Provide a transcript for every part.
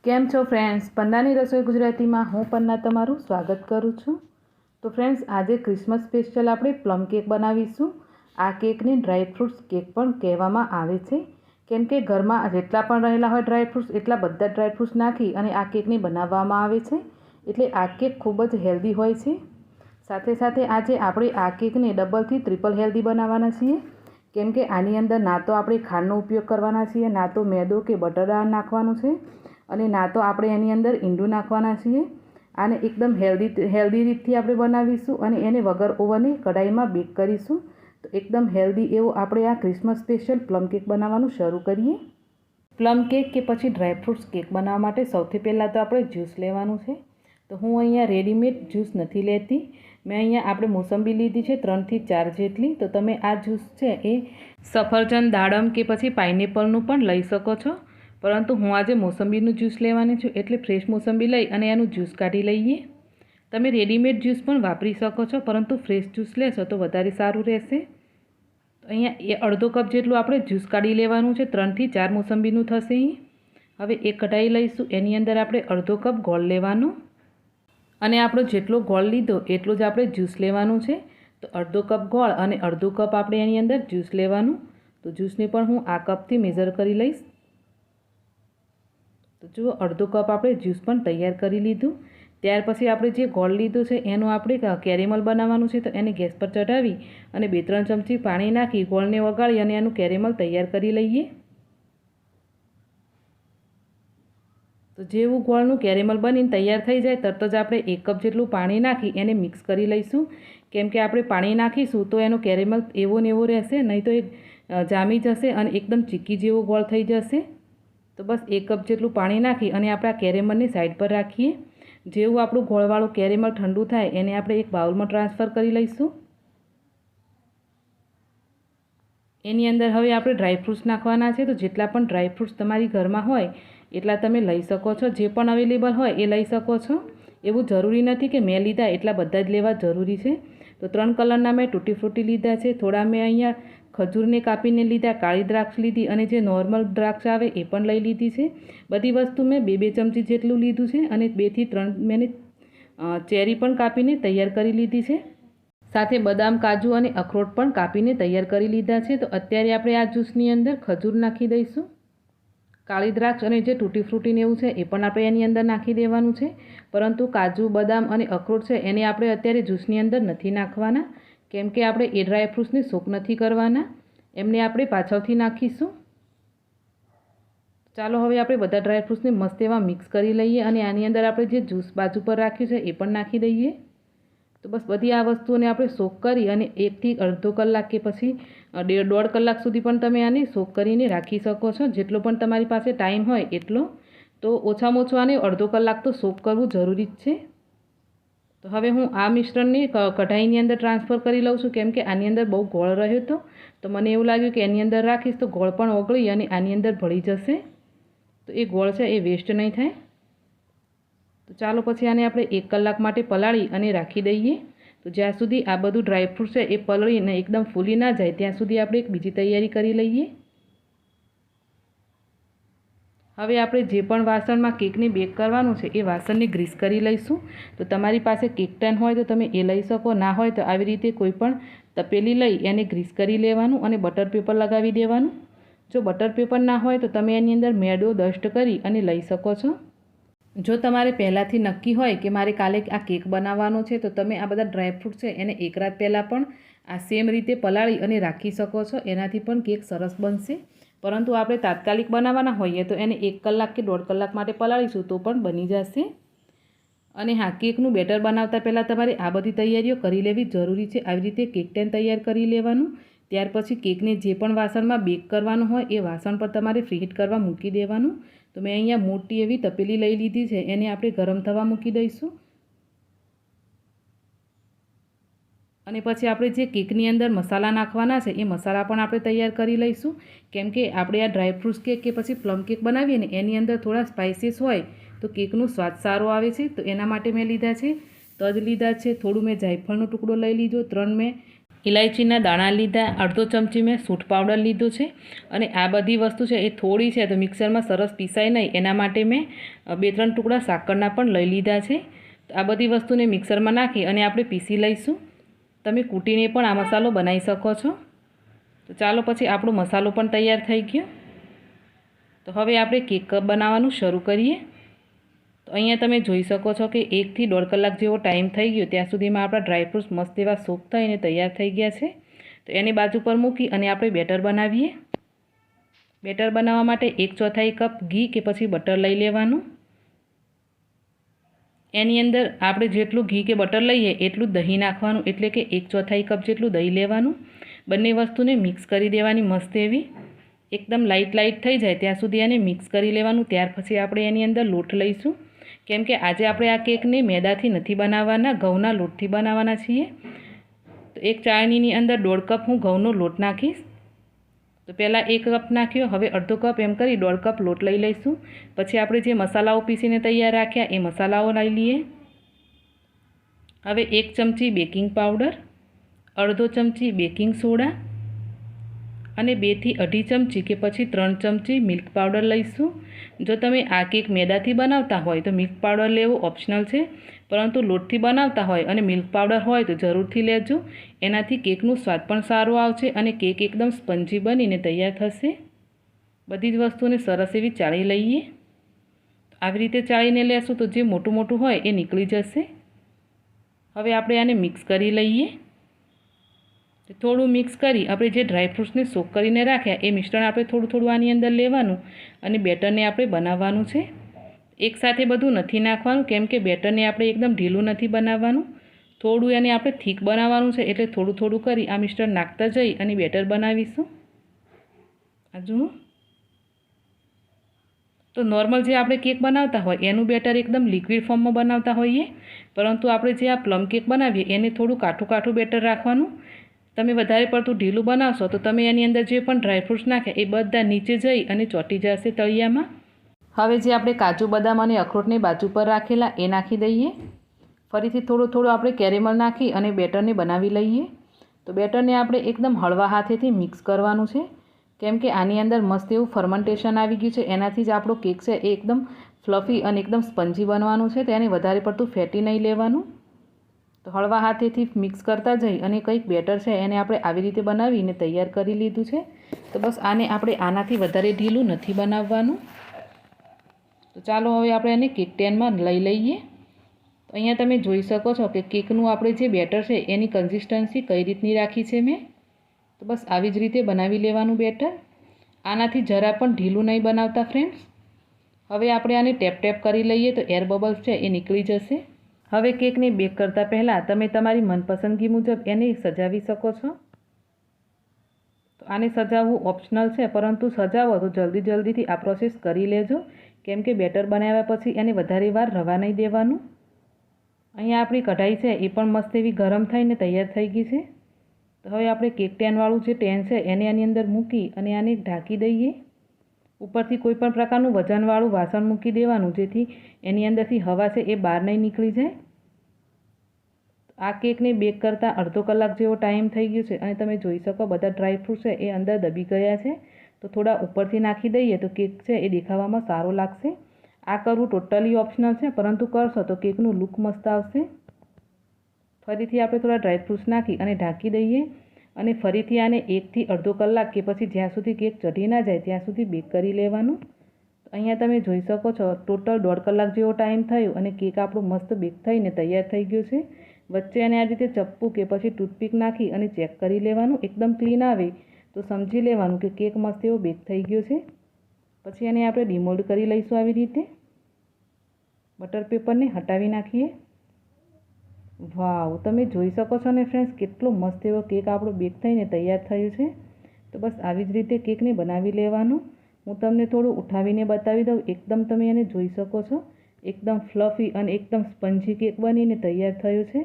કેમ છો ફ્રેન્ડ્સ? પન્નાની રસોઈ ગુજરાતીમાં હું પન્ના તમારું સ્વાગત કરું છું। તો ફ્રેન્ડ્સ, આજે ક્રિસમસ સ્પેશિયલ આપણે પ્લમ કેક બનાવીશું। આ કેકને ડ્રાયફ્રૂટ્સ કેક પણ કહેવામાં આવે છે, કેમ કે ઘરમાં જેટલા પણ રહેલા હોય ડ્રાયફ્રૂટ્સ એટલા બધા ડ્રાયફ્રૂટ્સ નાખી અને આ કેકને બનાવવામાં આવે છે, એટલે આ કેક ખૂબ જ હેલ્ધી હોય છે। સાથે સાથે આજે આપણે આ કેકને ડબલથી ટ્રિપલ હેલ્ધી બનાવવાના છીએ, કેમ કે આની અંદર ના તો આપણે ખાંડનો ઉપયોગ કરવાના છીએ, ના તો મેદો કે બટર નાખવાનું છે, અને ના તો આપણે એની અંદર ઈંડું નાખવાના છીએ। આને એકદમ હેલ્ધી રીતથી આપણે બનાવીશું અને એને વગર ઓવને કઢાઈમાં બેક કરીશું। તો એકદમ હેલ્ધી એવો આપણે આ ક્રિસમસ સ્પેશિયલ પ્લમ કેક બનાવવાનું શરૂ કરીએ। પ્લમ કેક કે પછી ડ્રાયફ્રૂટ્સ કેક બનાવવા માટે સૌથી પહેલાં તો આપણે જ્યુસ લેવાનું છે। તો હું અહીંયા રેડીમેડ જ્યુસ નથી લેતી, મેં અહીંયા આપણે મોસંબી લીધી છે 3 થી 4 જેટલી। તો તમે આ જ્યુસ છે એ સફરજન, દાડમ કે પછી પાઇનેપલનું પણ લઈ શકો છો, પરંતુ હું આજે મોસંબીનું જ્યુસ લેવાની છું, એટલે ફ્રેશ મોસંબી લઈ અને એનું જ્યુસ કાઢી લઈએ। તમે રેડીમેડ જ્યુસ પણ વાપરી શકો છો, પરંતુ ફ્રેશ જ્યુસ લેશો તો વધારે સારું રહેશે। તો અહીંયા અડધો કપ જેટલું આપણે જ્યુસ કાઢી લેવાનું છે, 3 થી 4 મોસંબીનું થશે। હવે એક કઢાઈ લઈશું, એની અંદર આપણે અડધો કપ ગોળ લેવાનો, અને આપણો જેટલો ગોળ લીધો એટલું જ આપણે જ્યુસ લેવાનું છે। તો અડધો કપ ગોળ અને અડધો કપ આપણે એની અંદર જ્યુસ લેવાનું। તો જ્યુસને પણ હું આ કપથી મેઝર કરી લઈશ। તો જુઓ, અડધો કપ આપણે જ્યુસ પણ તૈયાર કરી લીધું। ત્યાર પછી આપણે જે ગોળ લીધો છે એનું આપણે કેરેમલ બનાવવાનું છે, તો એને ગેસ પર ચઢાવી અને 2-3 ચમચી પાણી નાખી ગોળને ઓગાળી અને એનું કેરેમલ તૈયાર કરી લઈએ। તો જેવું ગોળનું કેરેમલ બનીને તૈયાર થઈ જાય તરત જ આપણે 1 કપ જેટલું પાણી નાખી એને મિક્સ કરી લઈશું, કેમ કે આપણે પાણી નાખીશું તો એનો કેરેમલ એવો ને એવો રહેશે, નહીં તો એ જામી જશે અને એકદમ ચીક્કી જેવો ગોળ થઈ જશે। તો બસ 1 કપ જેટલું પાણી નાખી અને આપણે આ કેરેમલને સાઈડ પર રાખીએ। જેવું આપણું ગોળવાળું કેરેમલ ઠંડુ થાય એને આપણે એક બાઉલમાં ટ્રાન્સફર કરી લઈશું। એની અંદર હવે આપણે ડ્રાયફ્રૂટ્સ નાખવાના છે। તો જેટલા પણ ડ્રાયફ્રૂટ્સ તમારી ઘરમાં હોય એટલા તમે લઈ શકો છો, જે પણ અવેલેબલ હોય એ લઈ શકો છો। એવું જરૂરી નથી કે મેં લીધા એટલા બધા જ લેવા જરૂરી છે। તો 3 કલરના મેં તૂટી ફ્રૂટી લીધા છે, થોડા મેં અહીંયા ખજૂરને કાપીને લીધા, કાળી દ્રાક્ષ લીધી અને જે નોર્મલ દ્રાક્ષ આવે એ પણ લઈ લીધી છે। બધી વસ્તુ મેં 2-2 ચમચી જેટલું લીધું છે, અને 2 થી 3 મેં ચેરી પણ કાપીને તૈયાર કરી લીધી છે, સાથે બદામ, કાજુ અને અખરોટ પણ કાપીને તૈયાર કરી લીધા છે। તો અત્યારે આપણે આ જ્યુસની અંદર ખજૂર નાખી દઈશું, કાળી દ્રાક્ષ અને જે તૂટી ફ્રૂટીને એવું છે એ પણ આપણે એની અંદર નાખી દેવાનું છે, પરંતુ કાજુ, બદામ અને અખરોટ છે એને આપણે અત્યારે જ્યુસની અંદર નથી નાખવાના, કેમ કે આપણે એ ડ્રાયફ્રૂટ્સને સોક નથી કરવાના, એમને આપણે પાછળથી નાખીશું। ચાલો હવે આપણે બધા ડ્રાયફ્રૂટ્સને મસ્ત એવા મિક્સ કરી લઈએ, અને આની અંદર આપણે જે જ્યુસ બાજુ પર રાખ્યું છે એ પણ નાખી દઈએ। તો બસ બધી આ વસ્તુઓને આપણે સોક કરી અને 1 થી અડધો કલાક કે પછી 1.5 કલાક સુધી પણ તમે આને સોક કરીને રાખી શકો છો, જેટલો પણ તમારી પાસે ટાઈમ હોય એટલો। તો ઓછામાં ઓછું આને અડધો કલાક તો સોક કરવું જરૂરી જ છે। તો હવે હું આ મિશ્રણને કઢાઈની અંદર ટ્રાન્સફર કરી લઉં છું, કેમ કે આની અંદર બહુ ગોળ રહ્યો હતો, તો મને એવું લાગ્યું કે એની અંદર રાખીશ તો ગોળ પણ ઓગળી અને આની અંદર ભળી જશે, તો એ ગોળ છે એ વેસ્ટ નહીં થાય। તો ચાલો પછી આને આપણે 1 કલાક માટે પલાળી અને રાખી દઈએ। તો જ્યાં સુધી આ બધું ડ્રાયફ્રૂટ છે એ પલળીને એકદમ ફૂલી ના જાય ત્યાં સુધી આપણે એક બીજી તૈયારી કરી લઈએ। હવે આપણે જે પણ વાસણમાં કેકને બેક કરવાનું છે એ વાસણને ગ્રીસ કરી લઈશું। તો તમારી પાસે કેક ટેન હોય તો તમે એ લઈ શકો, ના હોય તો આવી રીતે કોઈ પણ તપેલી લઈ એને ગ્રીસ કરી લેવાનું અને બટર પેપર લગાવી દેવાનું। જો બટર પેપર ના હોય તો તમે એની અંદર મેદો ડસ્ટ કરી અને લઈ શકો છો। જો તમારે પહેલાંથી નક્કી હોય કે મારે કાલે આ કેક બનાવવાનો છે, તો તમે આ બધા ડ્રાયફ્રૂટ છે એને 1 રાત પહેલાં પણ આ સેમ રીતે પલાળી અને રાખી શકો છો, એનાથી પણ કેક સરસ બનશે। પરંતુ આપણે તાત્કાલિક બનાવવાના હોઈએ તો એને 1 કલાક કે 1.5 કલાક માટે પલાળીશું તો પણ બની જશે। અને હા, કેકનું બેટર બનાવતા પહેલાં તમારે આ બધી તૈયારીઓ કરી લેવી જરૂરી છે। આવી રીતે કેક ટેન તૈયાર કરી લેવાનું, ત્યાર પછી કેકને જે પણ વાસણમાં બેક કરવાનું હોય એ વાસણ પર તમારે ફ્રીહીટ કરવા મૂકી દેવાનું। તો મેં અહીંયા મોટી એવી તપેલી લઈ લીધી છે, એને આપણે ગરમ થવા મૂકી દઈશું, અને પછી આપણે જે કેકની અંદર મસાલા નાખવાના છે એ મસાલા પણ આપણે તૈયાર કરી લઈશું, કેમ કે આપણે આ ડ્રાયફ્રૂટ્સ કેક કે પછી પ્લમ કેક બનાવીએ ને એની અંદર થોડા સ્પાઇસીસ હોય તો કેકનું સ્વાદ સારો આવે છે। તો એના માટે મેં લીધા છે તજ લીધા છે, થોડું મેં જાયફળનો ટુકડો લઈ લીધો, 3 મેં ઇલાયચીના દાણા લીધા, અડધો ચમચી મેં સૂંઠ પાવડર લીધો છે અને આ બધી વસ્તુ છે એ થોડી છે તો મિક્સરમાં સરસ પીસાય નહીં એના માટે મેં 2-3 ટુકડા સાકરના પણ લઈ લીધા છે. તો આ બધી વસ્તુને મિક્સરમાં નાખી અને આપણે પીસી લઈશું. તમે કૂટીને પણ આ મસાલો બનાવી શકો છો. તો ચાલો પછી આપણો મસાલો પણ તૈયાર થઈ ગયો. તો હવે આપણે કેક બનાવવાનું શરૂ કરીએ. તો અહીંયા તમે જોઈ શકો છો કે 1 થી 1.5 કલાક જેવો ટાઈમ થઈ ગયો. ત્યાં સુધીમાં આપણા ડ્રાયફ્રૂટ્સ મસ્ત એવા સોક થઈને તૈયાર થઈ ગયા છે. તો એની બાજુ પર મૂકી અને આપણે બેટર બનાવીએ. બેટર બનાવવા માટે 1/4 કપ ઘી કે પછી બટર લઈ લેવાનું. એની અંદર આપણે જેટલું ઘી કે બટર લઈએ એટલું દહીં નાખવાનું, એટલે કે 1/4 કપ જેટલું દહીં લેવાનું. બંને વસ્તુને મિક્સ કરી દેવાની મસ્ત એવી. એકદમ લાઇટ થઈ જાય ત્યાં સુધી એને મિક્સ કરી લેવાનું. ત્યાર પછી આપણે એની અંદર લોટ લઈશું, કેમ કે આજે આપણે આ કેકને મેદાથી નથી બનાવવાના, ઘઉંના લોટથી બનાવવાના છીએ. તો એક ચાળણીની અંદર 1.5 કપ હું ઘઉંનો લોટ નાખીશ. તો પહેલાં 1 કપ નાખ્યો, હવે અડધો કપ એમ કરી 1.5 કપ લોટ લઈ લઈશું. પછી આપણે જે મસાલાઓ પીસીને તૈયાર રાખ્યા એ મસાલાઓ લઈ લઈએ. હવે 1 ચમચી બેકિંગ પાવડર, અડધો ચમચી બેકિંગ સોડા અને 2 થી 2.5 ચમચી કે પછી 3 ચમચી મિલ્ક પાવડર લઈશું. જો તમે આ કેક મેદાથી બનાવતા હોય તો મિલ્ક પાવડર લેવો ઓપ્શનલ છે, પરંતુ લોટથી બનાવતા હોય અને મિલ્ક પાવડર હોય તો જરૂરથી લેજો. એનાથી કેકનું સ્વાદ પણ સારો આવશે અને કેક એકદમ સ્પંજી બનીને તૈયાર થશે. બધી જ વસ્તુને સરસ એવી ચાળી લઈએ. આવી રીતે ચાળીને લેશું તો જે મોટું હોય એ નીકળી જશે. હવે આપણે આને મિક્સ કરી લઈએ. થોડું મિક્સ કરી આપણે જે ડ્રાયફ્રૂટ્સને સોક કરીને રાખ્યા એ મિશ્રણ આપણે થોડું આની અંદર લેવાનું અને બેટરને આપણે બનાવવાનું છે. એકસાથે બધું નથી નાખવાનું, કેમ કે બેટરને આપણે એકદમ ઢીલું નથી બનાવવાનું. થોડું એને આપણે થીક બનાવવાનું છે, એટલે થોડું કરી આ મિશ્રણ નાખતા જઈ અને બેટર બનાવીશું. આ જુઓ. તો નોર્મલ જે આપણે કેક બનાવતા હોય એનું બેટર એકદમ લિક્વિડ ફોર્મમાં બનાવતા હોઈએ, પરંતુ આપણે જે આ પ્લમ કેક બનાવીએ એને થોડું કાઠું બેટર રાખવાનું. તમે વધારે પડતું ઢીલું બનાવશો તો તમે એની અંદર જે પણ ડ્રાયફ્રૂટ્સ નાખ્યા એ બધા નીચે જઈ અને ચોંટી જશે તળિયામાં. હવે જે આપણે કાજુ બદામ અને અખરોટને બાજુ પર રાખેલા એ નાખી દઈએ. ફરીથી થોડું આપણે કેરેમલ નાખી અને બેટરને બનાવી લઈએ. તો બેટરને આપણે એકદમ હળવા હાથેથી મિક્સ કરવાનું છે, કેમ કે આની અંદર મસ્ત એવું ફર્મેન્ટેશન આવી ગયું છે. એનાથી જ આપણો કેક છે એ એકદમ ફ્લફી અને એકદમ સ્પંજી બનવાનું છે. તેને વધારે પડતું ફેટી નહીં લેવાનું. તો હળવા હાથેથી મિક્સ કરતા જઈ અને કંઈક બેટર છે એને આપણે આવી રીતે બનાવીને તૈયાર કરી લીધું છે. તો બસ આને આપણે આનાથી વધારે ઢીલું નથી બનાવવાનું. તો ચાલો હવે આપણે એને કેક ટેનમાં લઈ લઈએ. તો અહીંયા તમે જોઈ શકો છો કે કેકનું આપણે જે બેટર છે એની કન્સિસ્ટન્સી કઈ રીતની રાખી છે મેં. તો બસ આવી જ રીતે બનાવી લેવાનું બેટર. આનાથી જરા પણ ઢીલું નહીં બનાવતા ફ્રેન્ડ્સ. હવે આપણે આને ટેપ કરી લઈએ તો એર બબલ્સ છે એ નીકળી જશે. હવે કેકને બેક કરતાં પહેલાં તમે તમારી મનપસંદગી મુજબ એને સજાવી શકો છો. તો આને સજાવવું ઓપ્શનલ છે, પરંતુ સજાવો તો જલ્દીથી આ પ્રોસેસ કરી લેજો, કેમ કે બેટર બનાવ્યા પછી એને વધારે વાર રવા નહીં દેવાનું. અહીંયા આપણી કઢાઈ છે એ પણ મસ્ત એવી ગરમ થઈને તૈયાર થઈ ગઈ છે. તો હવે આપણે કેક ટેનવાળું જે ટેન છે એને આની અંદર મૂકી અને આને ઢાંકી દઈએ. ઉપરથી કોઈ પણ પ્રકારનું વજનવાળું વાસણ મૂકી દેવાનું, જેથી એની અંદરથી હવા છે એ બહાર નહીં નીકળી જાય. આ કેકને બેક કરતાં અડધો કલાક જેવો ટાઈમ થઈ ગયો છે અને તમે જોઈ શકો બધા ડ્રાયફ્રૂટ છે એ અંદર દબી ગયા છે. તો થોડા ઉપરથી નાખી દઈએ તો કેક છે એ દેખાવામાં સારો લાગશે. આ કરવું ટોટલી ઓપ્શનલ છે, પરંતુ કરશો તો કેકનું લુક મસ્ત આવશે. ફરીથી આપણે થોડા ડ્રાયફ્રૂટ્સ નાખી અને ઢાંકી દઈએ અને ફરીથી આને 1 થી અડધો કલાક કે પછી જ્યાં સુધી કેક ચઢી ના જાય ત્યાં સુધી બેક કરી લેવાનું. અહીંયા તમે જોઈ શકો છો ટોટલ 1.5 કલાક જેવો ટાઈમ થયો અને કેક આપણું મસ્ત બેક થઈને તૈયાર થઈ ગયું છે. વચ્ચે એને આ રીતે ચપ્પુ કે પછી ટૂથપીક નાખી અને ચેક કરી લેવાનું. એકદમ ક્લીન આવે તો સમજી લેવાનું કે કેક મસ્ત એવો બેક થઈ ગયો છે. પછી એને આપણે ડિમોલ્ડ કરી લઈશું. આવી રીતે બટર પેપરને હટાવી નાખીએ. વાવ, તમે જોઈ શકો છો ને ફ્રેન્ડ્સ, કેટલો મસ્ત એવો કેક આપણો બેક થઈને તૈયાર થયો છે. તો બસ આવી જ રીતે કેકને બનાવી લેવાનું. હું તમને થોડું ઉઠાવીને બતાવી દઉં. એકદમ તમે એને જોઈ શકો છો, એકદમ ફ્લફી અને એકદમ સ્પંજી કેક બનીને તૈયાર થયો છે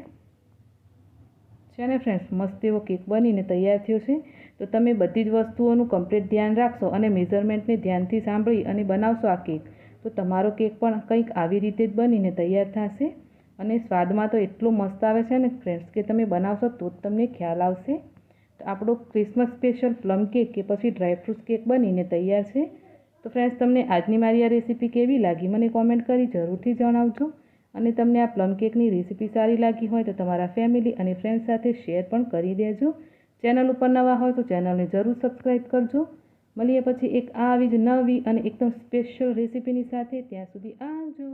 ને ફ્રેન્ડ્સ. મસ્ત એવો કેક બનીને તૈયાર થયો છે. તો તમે બધી જ વસ્તુઓનું કમ્પ્લીટ ધ્યાન રાખશો અને મેઝરમેન્ટને ધ્યાનથી સાંભળી અને બનાવશો આ કેક, તો તમારો કેક પણ કંઈક આવી રીતે જ બનીને તૈયાર થશે. અને સ્વાદમાં તો એટલો મસ્ત આવે છે ને ફ્રેન્ડ્સ કે તમે બનાવશો તો જ તમને ખ્યાલ આવશે. તો આપણો ક્રિસમસ સ્પેશિયલ પ્લમ કેક કે પછી ડ્રાયફ્રૂટ્સ કેક બનીને તૈયાર છે. તો ફ્રેન્ડ્સ તમને આજની મારી આ રેસીપી કેવી લાગી મને કોમેન્ટ કરી જરૂરથી જણાવજો. અને તમને આ પ્લમ કેકની રેસીપી સારી લાગી હોય તો તમારા ફેમિલી અને ફ્રેન્ડ્સ સાથે શેર પણ કરી દેજો. ચેનલ ઉપર નવા હોય તો ચેનલને જરૂર સબસ્ક્રાઈબ કરજો. મળીએ પછી એક આવી જ નવી અને એકદમ સ્પેશિયલ રેસીપીની સાથે. ત્યાં સુધી આવજો.